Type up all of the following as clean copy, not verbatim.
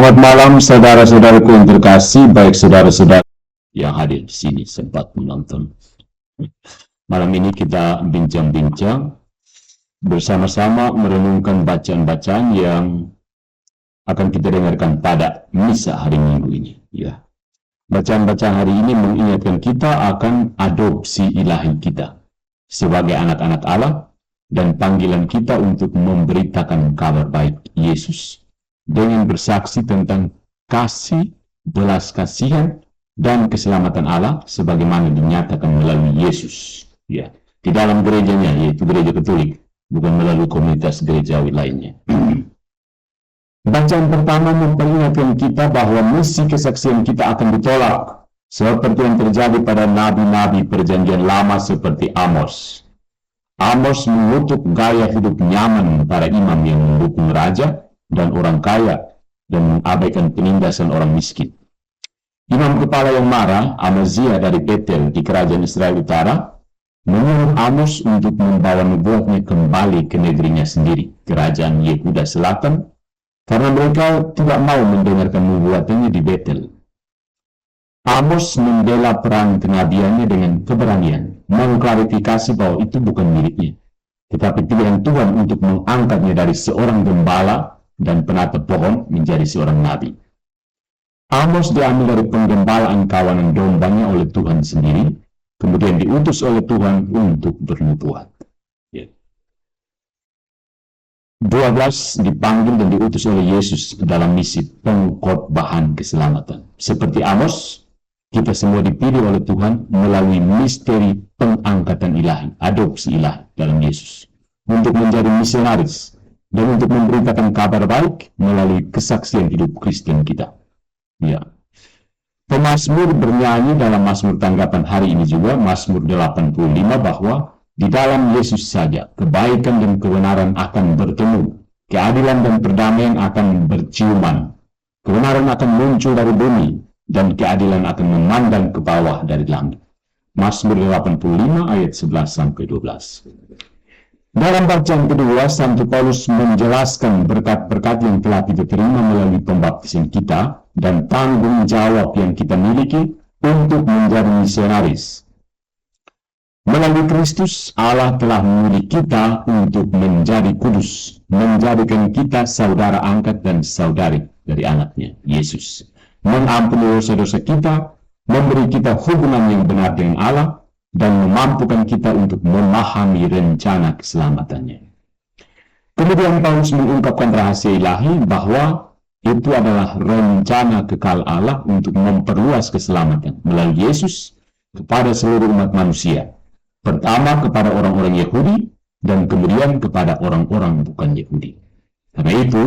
Selamat malam saudara-saudaraku yang terkasih, baik saudara-saudara yang hadir di sini sempat menonton. Malam ini kita bincang-bincang bersama-sama merenungkan bacaan-bacaan yang akan kita dengarkan pada misa hari Minggu ini. Ya, bacaan-bacaan hari ini mengingatkan kita akan adopsi ilahi kita sebagai anak-anak Allah dan panggilan kita untuk memberitakan kabar baik Yesus dengan bersaksi tentang kasih, belas kasihan, dan keselamatan Allah sebagaimana dinyatakan melalui Yesus. Ya, di dalam gerejanya, yaitu gereja Katolik, bukan melalui komunitas gerejawi lainnya. Bacaan pertama memperingatkan kita bahwa misi kesaksian kita akan ditolak, seperti yang terjadi pada nabi-nabi perjanjian lama seperti Amos. Amos mengutuk gaya hidup nyaman para imam yang mendukung raja dan orang kaya dan mengabaikan penindasan orang miskin. Imam kepala yang marah, Amazia dari Betel di kerajaan Israel Utara, menyuruh Amos untuk membawa nubuatnya kembali ke negerinya sendiri, kerajaan Yehuda Selatan, karena mereka tidak mau mendengarkan nubuatannya di Betel. Amos membela peran kenabiannya dengan keberanian, mengklarifikasi bahwa itu bukan miliknya, tetapi pilihan Tuhan untuk mengangkatnya dari seorang gembala dan penata pohon menjadi seorang nabi. Amos diambil dari penggembalaan kawanan dombanya oleh Tuhan sendiri, kemudian diutus oleh Tuhan untuk bernubuat. 12 dipanggil dan diutus oleh Yesus dalam misi pengkhotbahan keselamatan. Seperti Amos, kita semua dipilih oleh Tuhan melalui misteri pengangkatan ilahi, adopsi ilahi dalam Yesus, untuk menjadi misionaris dan untuk memberitakan kabar baik melalui kesaksian hidup Kristen kita. Ya. Pemazmur bernyanyi dalam Mazmur tanggapan hari ini juga, Mazmur 85, bahwa di dalam Yesus saja kebaikan dan kebenaran akan bertemu, keadilan dan perdamaian akan berciuman, kebenaran akan muncul dari bumi, dan keadilan akan memandang ke bawah dari langit. Mazmur 85 ayat 11-12. Dalam bacaan kedua, Santo Paulus menjelaskan berkat-berkat yang telah kita terima melalui pembaptisan kita dan tanggung jawab yang kita miliki untuk menjadi misionaris. Melalui Kristus, Allah telah memilih kita untuk menjadi kudus, menjadikan kita saudara angkat dan saudari dari anaknya, Yesus. Mengampuni dosa-dosa kita, memberi kita hubungan yang benar dengan Allah, dan memampukan kita untuk memahami rencana keselamatannya. Kemudian Paulus mengungkapkan rahasia ilahi bahwa itu adalah rencana kekal Allah untuk memperluas keselamatan melalui Yesus kepada seluruh umat manusia. Pertama kepada orang-orang Yahudi, dan kemudian kepada orang-orang bukan Yahudi. Karena itu,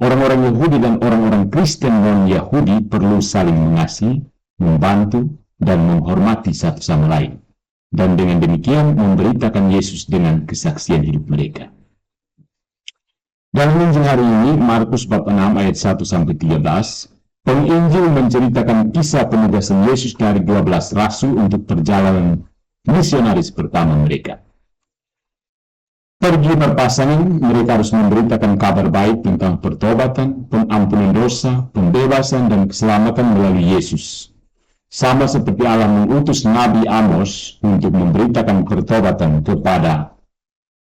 orang-orang Yahudi dan orang-orang Kristen non-Yahudi perlu saling mengasihi, membantu, dan menghormati satu sama lain. Dan dengan demikian memberitakan Yesus dengan kesaksian hidup mereka. Dalam Injil hari ini, Markus bab 6 ayat 1-13, penginjil menceritakan kisah penugasan Yesus dari 12 rasul untuk perjalanan misionaris pertama mereka. Pergi berpasangan, mereka harus memberitakan kabar baik tentang pertobatan, pengampunan dosa, pembebasan, dan keselamatan melalui Yesus. Sama seperti Allah mengutus Nabi Amos untuk memberitakan pertobatan kepada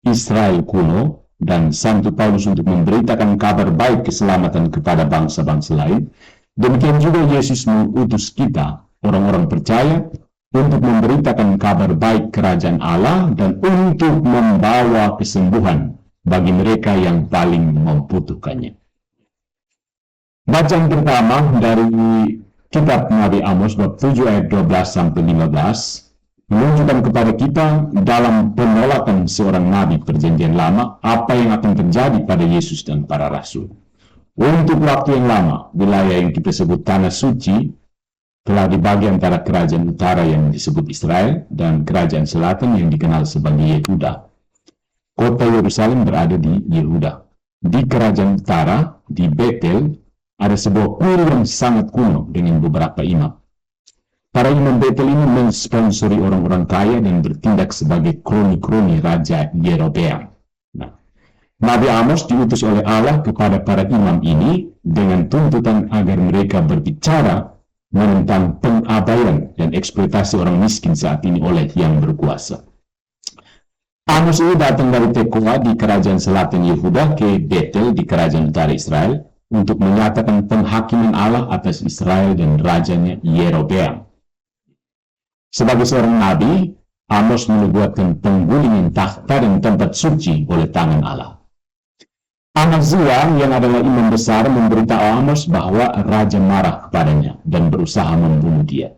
Israel kuno, dan Santo Paulus untuk memberitakan kabar baik keselamatan kepada bangsa-bangsa lain, demikian juga Yesus mengutus kita, orang-orang percaya, untuk memberitakan kabar baik kerajaan Allah dan untuk membawa kesembuhan bagi mereka yang paling membutuhkannya. Bacaan pertama dari kitab Nabi Amos bab 7 ayat 12-15 menunjukkan kepada kita dalam penolakan seorang nabi perjanjian lama apa yang akan terjadi pada Yesus dan para rasul. Untuk waktu yang lama, wilayah yang kita sebut Tanah Suci telah dibagi antara kerajaan utara yang disebut Israel dan kerajaan selatan yang dikenal sebagai Yehuda. Kota Yerusalem berada di Yehuda. Di kerajaan utara, di Betel, ada sebuah kuil yang sangat kuno dengan beberapa imam. Para imam Betel ini mensponsori orang-orang kaya dan bertindak sebagai kroni-kroni Raja Yerobeam. Nah, Nabi Amos diutus oleh Allah kepada para imam ini dengan tuntutan agar mereka berbicara menentang pengabaian dan eksploitasi orang miskin saat ini oleh yang berkuasa. Amos ini datang dari Tekoa di kerajaan selatan Yehuda ke Betel di kerajaan utara Israel untuk menyatakan penghakiman Allah atas Israel dan rajanya Yerobeam. Sebagai seorang nabi, Amos menubuatkan penggulingan takhta dan tempat suci oleh tangan Allah. Amazia yang adalah imam besar memberitahu Amos bahwa raja marah kepadanya dan berusaha membunuh dia.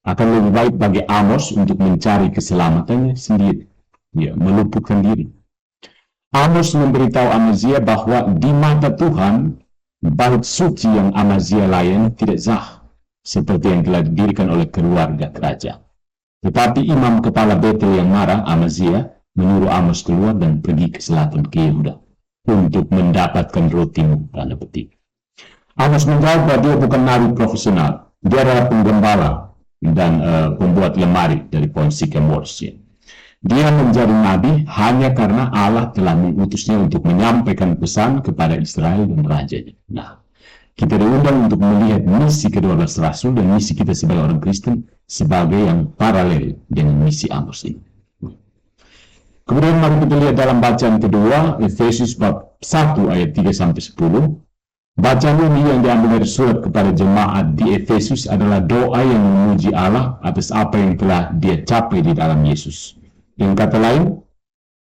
Akan lebih baik bagi Amos untuk mencari keselamatannya sendiri, meluputkan diri. Amos memberitahu Amazia bahwa di mata Tuhan, bait suci yang Amazia layani tidak sah, seperti yang telah didirikan oleh keluarga kerajaan. Tetapi imam kepala Betel yang marah, Amazia, menyuruh Amos keluar dan pergi ke selatan ke Yehuda untuk mendapatkan rotimu, tanda petik. Amos menjawab bahwa dia bukan nabi profesional. Dia adalah penggembala dan pembuat lemari dari pohon sycamore. Dia menjadi nabi hanya karena Allah telah mengutusnya untuk menyampaikan pesan kepada Israel dan rajanya. Nah, kita diundang untuk melihat misi ke-12 Rasul dan misi kita sebagai orang Kristen sebagai yang paralel dengan misi Amos ini. Kemudian mari kita lihat dalam bacaan kedua, Efesus bab 1 ayat 3-10. Bacaan ini yang diambil dari surat kepada jemaat di Efesus adalah doa yang memuji Allah atas apa yang telah dia capai di dalam Yesus. Dengan kata lain,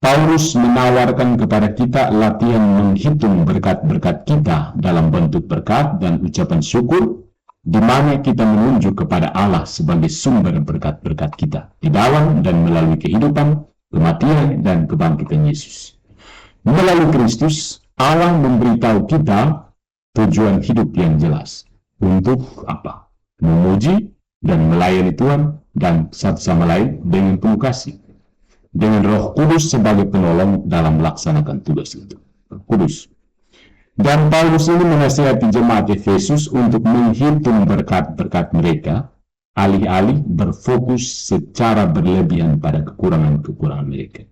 Paulus menawarkan kepada kita latihan menghitung berkat-berkat kita dalam bentuk berkat dan ucapan syukur, di mana kita menunjuk kepada Allah sebagai sumber berkat-berkat kita di dalam dan melalui kehidupan, kematian, dan kebangkitan Yesus. Melalui Kristus, Allah memberitahu kita tujuan hidup yang jelas. Untuk apa? Memuji dan melayani Tuhan dan satu sama lain dengan penuh kasih. Dengan Roh Kudus sebagai penolong dalam melaksanakan tugas itu. Kudus. Dan Paulus ini menasihati jemaat Efesus untuk menghitung berkat-berkat mereka, alih-alih berfokus secara berlebihan pada kekurangan-kekurangan mereka.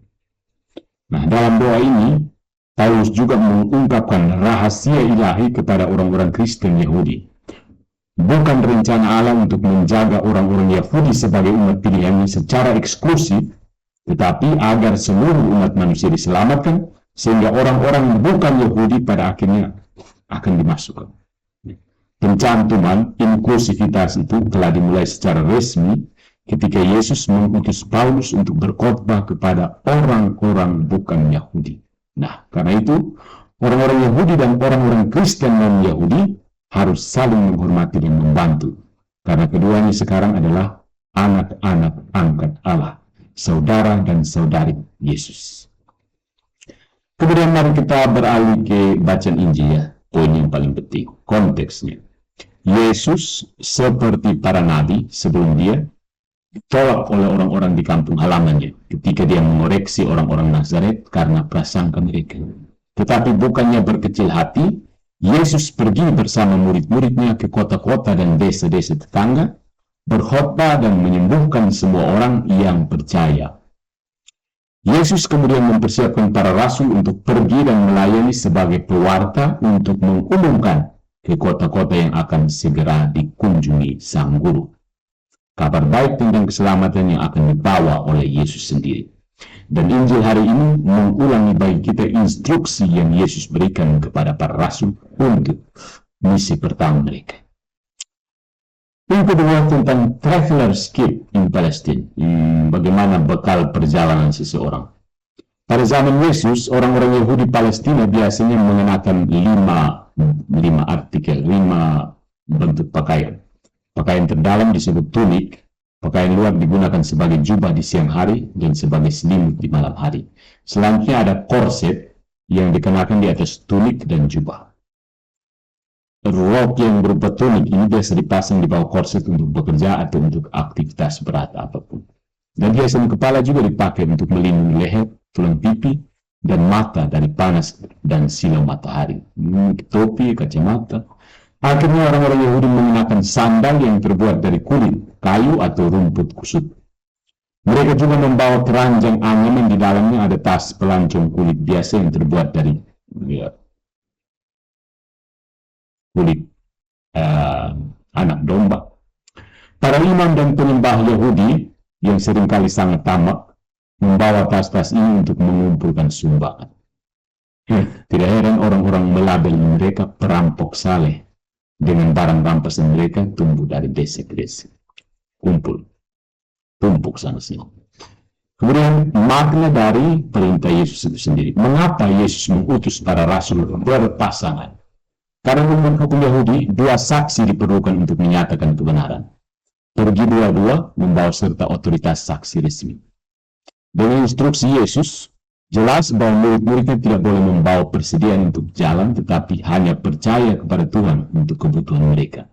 Nah, dalam doa ini, Paulus juga mengungkapkan rahasia ilahi kepada orang-orang Kristen Yahudi. Bukan rencana Allah untuk menjaga orang-orang Yahudi sebagai umat pilihannya secara eksklusif, tetapi agar seluruh umat manusia diselamatkan, sehingga orang-orang bukan Yahudi pada akhirnya akan dimasukkan. Pencantuman inklusivitas itu telah dimulai secara resmi ketika Yesus mengutus Paulus untuk berkhotbah kepada orang-orang bukan Yahudi. Nah, karena itu, orang-orang Yahudi dan orang-orang Kristen non-Yahudi harus saling menghormati dan membantu, karena keduanya sekarang adalah anak-anak angkat Allah, saudara dan saudari Yesus. Kemudian mari kita beralih ke bacaan Injil ya, poin yang paling penting, konteksnya. Yesus seperti para nabi sebelum dia ditolak oleh orang-orang di kampung halamannya ketika dia mengoreksi orang-orang Nazaret karena prasangka mereka. Tetapi bukannya berkecil hati, Yesus pergi bersama murid-muridnya ke kota-kota dan desa-desa tetangga, berkhotbah dan menyembuhkan semua orang yang percaya. Yesus kemudian mempersiapkan para rasul untuk pergi dan melayani sebagai pewarta untuk mengumumkan ke kota-kota yang akan segera dikunjungi Sang Guru. Kabar baik tentang keselamatan yang akan dibawa oleh Yesus sendiri. Dan Injil hari ini mengulangi bagi kita instruksi yang Yesus berikan kepada para rasul untuk misi pertama mereka. Yang kedua tentang traveler's kit in Palestine, bagaimana bekal perjalanan seseorang. Pada zaman Yesus, orang-orang Yahudi Palestina biasanya mengenakan lima artikel, 5 bentuk pakaian. Pakaian terdalam disebut tunik, pakaian luar digunakan sebagai jubah di siang hari dan sebagai selimut di malam hari. Selanjutnya ada korset yang dikenakan di atas tunik dan jubah. Rok yang berupa tunik ini biasa dipasang di bawah korset untuk bekerja atau untuk aktivitas berat apapun. Dan hiasan kepala juga dipakai untuk melindungi leher, tulang pipi, dan mata dari panas dan silau matahari. Topi, kacamata. Akhirnya orang-orang Yahudi mengenakan sandal yang terbuat dari kulit, kayu, atau rumput kusut. Mereka juga membawa keranjang anyaman, di dalamnya ada tas pelancong kulit biasa yang terbuat dari kulit anak domba. Para imam dan penyembah Yahudi yang seringkali sangat tamak membawa tas-tas ini untuk mengumpulkan sumbangan. Tidak heran orang-orang melabeli mereka perampok saleh dengan barang rampasan mereka tumbuh dari desa ke desa. Kumpul, tumpuk sana sini. Kemudian makna dari perintah Yesus itu sendiri. Mengapa Yesus mengutus para rasul berpasangan? Karena menurut hukum Yahudi, dua saksi diperlukan untuk menyatakan kebenaran. Pergi dua-dua membawa serta otoritas saksi resmi. Dengan instruksi Yesus, jelas bahwa murid-muridnya tidak boleh membawa persediaan untuk jalan, tetapi hanya percaya kepada Tuhan untuk kebutuhan mereka.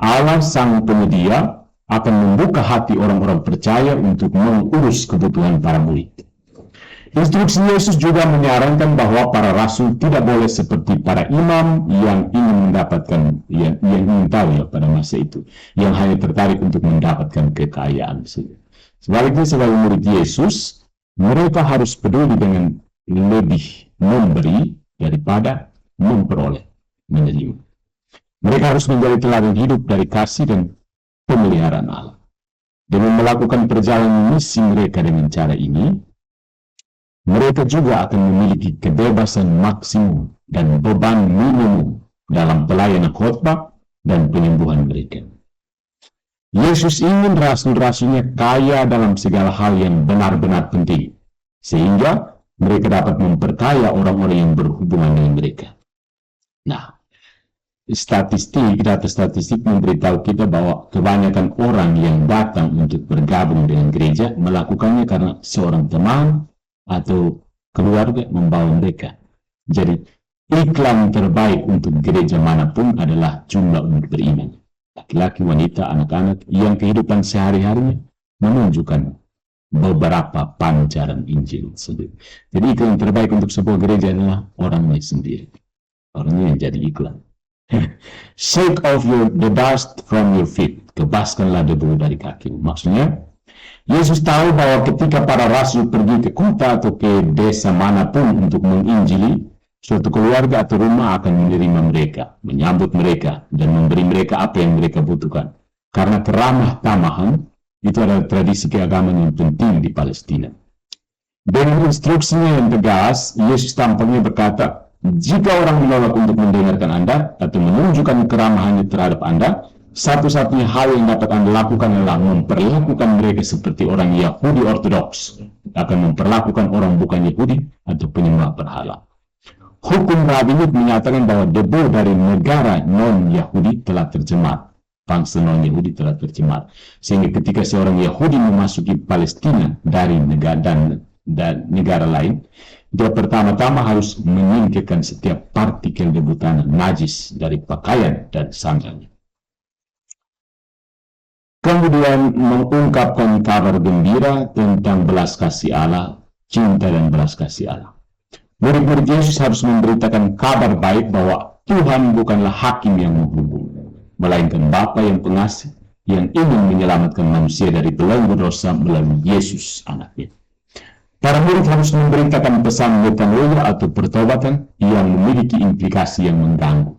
Allah sang penyedia akan membuka hati orang-orang percaya untuk mengurus kebutuhan para murid. Instruksi Yesus juga menyarankan bahwa para rasul tidak boleh seperti para imam yang ingin mendapatkan, yang ingin tahu ya pada masa itu, yang hanya tertarik untuk mendapatkan kekayaan. Sebaliknya, sebagai murid Yesus, mereka harus peduli dengan lebih memberi daripada memperoleh, menerima. Mereka harus menjadi teladan hidup dari kasih dan pemeliharaan Allah. Dengan melakukan perjalanan misi mereka dengan cara ini, mereka juga akan memiliki kebebasan maksimum dan beban minimum dalam pelayanan khotbah dan penyembuhan mereka. Yesus ingin rasul-rasulnya kaya dalam segala hal yang benar-benar penting, sehingga mereka dapat memperkaya orang-orang yang berhubungan dengan mereka. Nah, data statistik memberitahu kita bahwa kebanyakan orang yang datang untuk bergabung dengan gereja melakukannya karena seorang teman atau keluarga membawa mereka. Jadi, iklan terbaik untuk gereja manapun adalah jumlah umat beriman. Laki-laki, wanita, anak-anak yang kehidupan sehari-harinya menunjukkan beberapa pancaran Injil sendiri. Jadi, iklan terbaik untuk sebuah gereja adalah orangnya sendiri. Orangnya yang jadi iklan. Shake off the dust from your feet. Kebaskanlah debu dari kaki. Maksudnya, Yesus tahu bahwa ketika para rasul pergi ke kota atau ke desa manapun untuk menginjili, suatu keluarga atau rumah akan menerima mereka, menyambut mereka, dan memberi mereka apa yang mereka butuhkan. Karena keramah tamahan itu adalah tradisi keagamaan yang penting di Palestina. Dengan instruksinya yang tegas, Yesus tampaknya berkata, jika orang menolak untuk mendengarkan Anda atau menunjukkan keramahannya terhadap Anda, satu-satunya hal yang dapat Anda lakukan adalah memperlakukan mereka seperti orang Yahudi ortodoks akan memperlakukan orang bukan Yahudi atau penyembah berhala. Hukum rabbinit menyatakan bahwa debu dari negara non-Yahudi telah tercemar. Bangsa non-Yahudi telah tercemar. Sehingga ketika seorang Yahudi memasuki Palestina dari negara lain, dia pertama-tama harus menyingkirkan setiap partikel debu tanah najis dari pakaian dan sandalnya. Kemudian mengungkapkan kabar gembira tentang belas kasih Allah, cinta dan belas kasih Allah. Murid-murid Yesus harus memberitakan kabar baik bahwa Tuhan bukanlah hakim yang menghukum, melainkan Bapa yang pengasih, yang ingin menyelamatkan manusia dari belenggu dosa melalui Yesus anaknya. Para murid harus memberitakan pesan metanoia atau pertobatan yang memiliki implikasi yang mengganggu.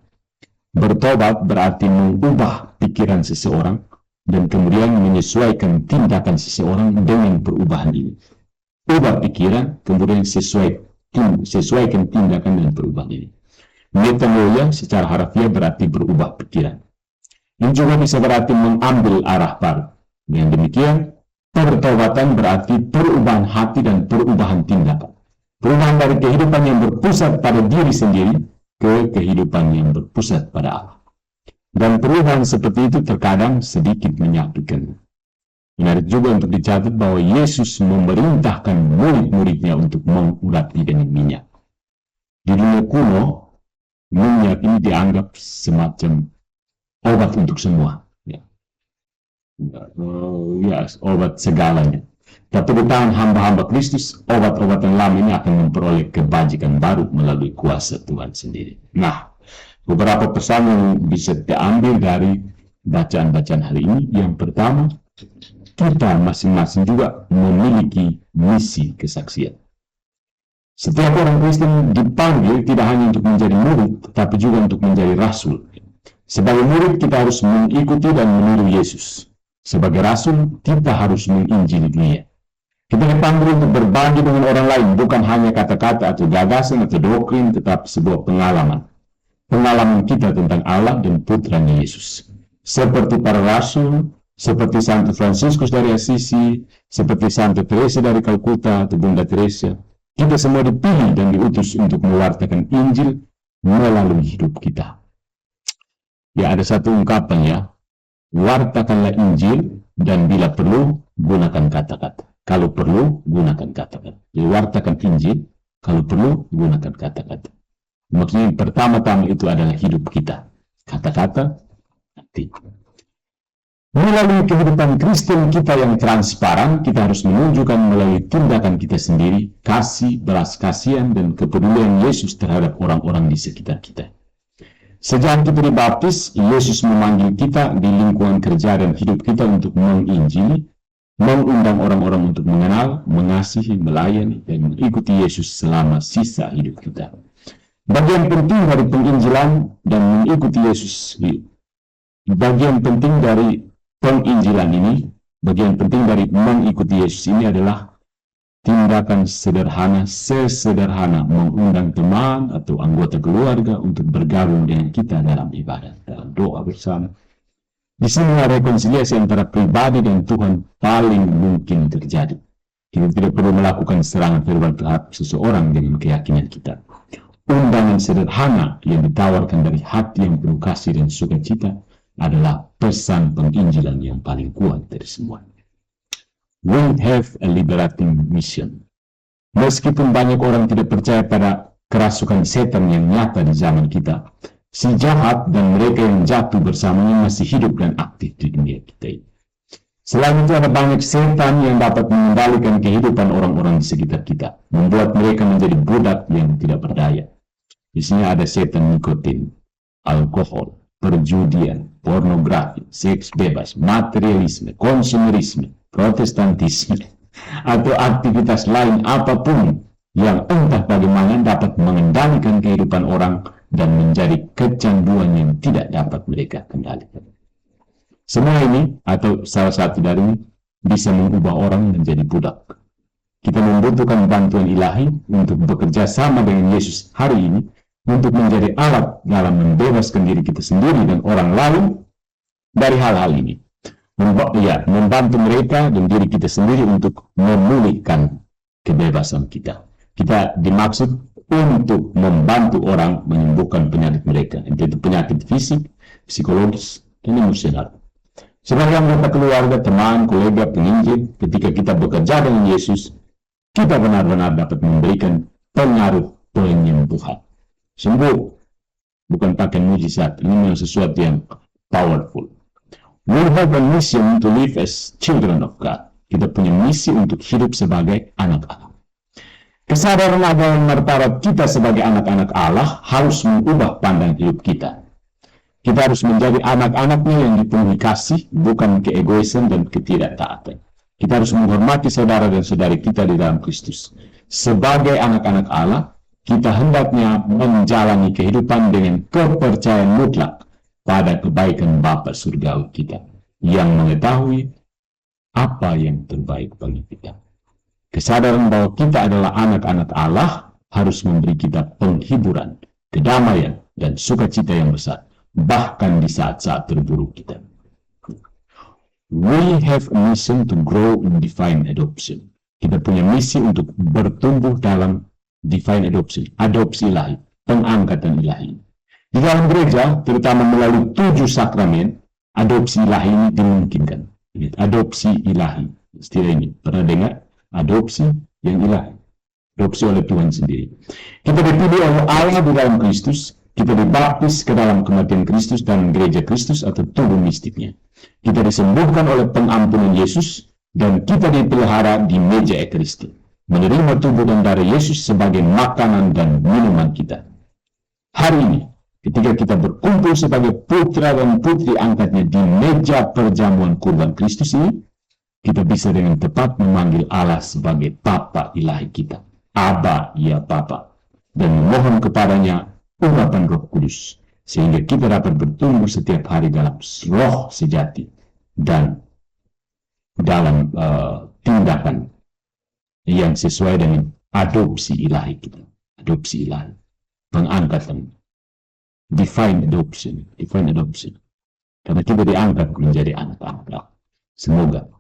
Bertobat berarti mengubah pikiran seseorang, dan kemudian menyesuaikan tindakan seseorang dengan perubahan ini. Ubah pikiran, kemudian sesuaikan tindakan dengan perubahan ini. Metanoia secara harfiah berarti berubah pikiran. Ini juga bisa berarti mengambil arah baru. Dengan demikian, pertobatan berarti perubahan hati dan perubahan tindakan. Perubahan dari kehidupan yang berpusat pada diri sendiri ke kehidupan yang berpusat pada Allah. Dan perubahan seperti itu terkadang sedikit menyakitkan. Menarik juga untuk dicatat bahwa Yesus memerintahkan murid-muridnya untuk mengurapi dengan minyak. Di dunia kuno, minyak ini dianggap semacam obat untuk semua. Obat segalanya. Tapi di tangan hamba-hamba Kristus, obat-obatan lama ini akan memperoleh kebajikan baru melalui kuasa Tuhan sendiri. Nah, beberapa pesan yang bisa diambil dari bacaan-bacaan hari ini. Yang pertama, kita masing-masing juga memiliki misi kesaksian. Setiap orang Kristen dipanggil tidak hanya untuk menjadi murid, tetapi juga untuk menjadi rasul. Sebagai murid, kita harus mengikuti dan meniru Yesus. Sebagai rasul, kita harus menginjili dunia. Kita dipanggil untuk berbagi dengan orang lain, bukan hanya kata-kata atau gagasan atau doktrin, tetapi sebuah pengalaman. Pengalaman kita tentang Allah dan putranya Yesus. Seperti para rasul, seperti Santo Fransiskus dari Assisi, seperti Santo Teresa dari Kalkuta atau Bunda Teresa, kita semua dipilih dan diutus untuk mewartakan Injil melalui hidup kita. Ya, ada satu ungkapan ya, wartakanlah Injil dan bila perlu, gunakan kata-kata. Kalau perlu, gunakan kata-kata. Jadi, wartakan Injil, kalau perlu, gunakan kata-kata. Maksudnya yang pertama-tama itu adalah hidup kita. Kata-kata, hati. Melalui kehidupan Kristen kita yang transparan, kita harus menunjukkan melalui tindakan kita sendiri, kasih, belas kasihan, dan kepedulian Yesus terhadap orang-orang di sekitar kita. Sejak kita dibaptis, Yesus memanggil kita di lingkungan kerja dan hidup kita untuk menginjili, mengundang orang-orang untuk mengenal, mengasihi, melayani, dan mengikuti Yesus selama sisa hidup kita. Bagian penting dari penginjilan dan mengikuti Yesus, bagian penting dari penginjilan ini, bagian penting dari mengikuti Yesus ini adalah tindakan sederhana, sesederhana mengundang teman atau anggota keluarga untuk bergabung dengan kita dalam ibadat, dalam doa bersama. Di sini rekonsiliasi antara pribadi dan Tuhan paling mungkin terjadi. Kita tidak perlu melakukan serangan verbal terhadap seseorang dengan keyakinan kita. Undangan sederhana yang ditawarkan dari hati yang penuh kasih dan sukacita adalah pesan penginjilan yang paling kuat dari semua. We have a liberating mission. Meskipun banyak orang tidak percaya pada kerasukan setan yang nyata di zaman kita, si jahat dan mereka yang jatuh bersamanya masih hidup dan aktif di dunia kita ini. Selain itu ada banyak setan yang dapat mengendalikan kehidupan orang-orang di sekitar kita, membuat mereka menjadi budak yang tidak berdaya. Di sini ada setan nikotin, alkohol, perjudian, pornografi, seks bebas, materialisme, konsumerisme, protestantisme, atau aktivitas lain apapun yang entah bagaimana dapat mengendalikan kehidupan orang dan menjadi kecanduan yang tidak dapat mereka kendalikan. Semua ini, atau salah satu dari ini, bisa mengubah orang menjadi budak. Kita membutuhkan bantuan ilahi untuk bekerja sama dengan Yesus hari ini, untuk menjadi alat dalam membebaskan diri kita sendiri dan orang lain dari hal-hal ini. Membantu mereka dan diri kita sendiri untuk memulihkan kebebasan kita. Kita dimaksud untuk membantu orang menyembuhkan penyakit mereka, entah itu penyakit fisik, psikologis, dan emosional. Sebagai anggota keluarga, teman, kolega, penginjil, ketika kita bekerja dengan Yesus, kita benar-benar dapat memberikan pengaruh penyembuhan. Sembuh bukan pakai mujizat, ini memang sesuatu yang powerful. We have a mission to live as children of God. Kita punya misi untuk hidup sebagai anak Allah. Kesadaran akan martabat kita sebagai anak-anak Allah harus mengubah pandang hidup kita. Kita harus menjadi anak-anaknya yang dipenuhi kasih, bukan keegoisan dan ketidaktaatan. Kita harus menghormati saudara dan saudari kita di dalam Kristus. Sebagai anak-anak Allah, kita hendaknya menjalani kehidupan dengan kepercayaan mutlak pada kebaikan Bapa surgawi kita yang mengetahui apa yang terbaik bagi kita. Kesadaran bahwa kita adalah anak-anak Allah harus memberi kita penghiburan, kedamaian, dan sukacita yang besar, bahkan di saat-saat terburuk kita. We have a mission to grow in divine adoption. Kita punya misi untuk bertumbuh dalam divine adoption, adopsi ilahi, pengangkatan ilahi. Di dalam gereja, terutama melalui 7 sakramen, adopsi ilahi ini dimungkinkan. Adopsi ilahi, istilah ini, pernah dengar? Adopsi yang ilahi, adopsi oleh Tuhan sendiri. Kita dipilih oleh Allah di dalam Kristus, kita dibaptis ke dalam kematian Kristus dan gereja Kristus atau tubuh mistiknya. Kita disembuhkan oleh pengampunan Yesus, dan kita dipelihara di meja ekaristi, menerima tubuh dan darah Yesus sebagai makanan dan minuman kita. Hari ini, ketika kita berkumpul sebagai putra dan putri angkatnya di meja perjamuan kurban Kristus ini, kita bisa dengan tepat memanggil Allah sebagai Bapa ilahi kita. Aba, ya Bapa. Dan memohon kepadanya urapan Roh Kudus. Sehingga kita dapat bertumbuh setiap hari dalam roh sejati. Dan dalam tindakan yang sesuai dengan adopsi ilahi kita. Adopsi ilahi. Pengangkatan. Divine adoption. Karena kita diangkat menjadi anak-anak. Semoga